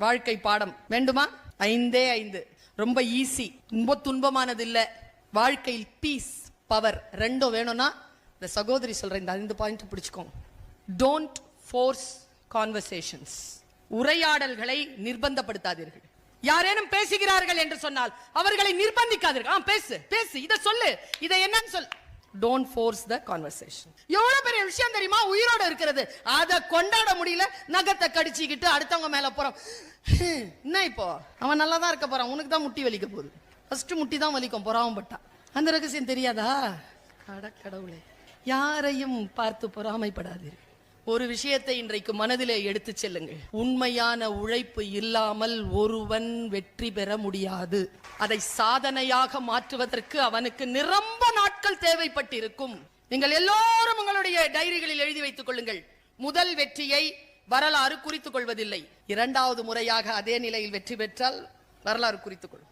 வாழ்க்கை பாடம் வேண்டுமா? 5 ரொம்ப ஈஸி, ரொம்ப துன்பமானது இல்ல. வாழ்க்கையில் பீஸ், பவர் ரெண்டும் வேணும்னா இந்த சகோதரி சொல்ற இந்த 5 பாயிண்ட் பிடிச்சுக்கோங்க. Don't force conversations. உரையாடல்களை நிர்பந்தப்படுத்தாதீர்கள். யாரேனும் பேசுகிறார்கள் என்று சொன்னால் அவர்களை நிர்பந்திக்காதீர்கள். பேசு பேசு, இத சொல்லு, இத என்னன்னு சொல்லு. Don't force the conversation. எவ்வளவு பெரிய விஷயம் தெரியுமா உயிரோட இருக்கிறது. அத கொண்டாட முடியல, நகத்தை கடிச்சிக்கிட்டு அடுத்தவங்க மேல போறோம். என்ன இப்போ அவன் நல்லா தான் இருக்க போறான், உனக்கு தான் முட்டி வலிக்க போகுது. ஃபர்ஸ்ட் முட்டி தான் வலிக்கும் பொறாமப்பட்டா. அந்த ரகசியம் தெரியாதா? கடவுளே, யாரையும் பார்த்து பொறாமைப்படாதீர்கள். ஒரு விஷயத்தை இன்றைக்கு மனதிலே எடுத்து செல்லுங்கள். உண்மையான உழைப்பு இல்லாமல் ஒருவன் வெற்றி பெற முடியாது. அதை சாதனையாக மாற்றுவதற்கு அவனுக்கு நிரம்ப நாட்கள் தேவைப்பட்டிருக்கும். நீங்கள் எல்லோரும் உங்களுடைய டைரிகளில் எழுதி வைத்துக் கொள்ளுங்கள். முதல் வெற்றியை வரலாறு குறித்துக் கொள்வதில்லை. 2வது முறையாக அதே நிலையில் வெற்றி பெற்றால் வரலாறு குறித்துக் கொள்ளும்.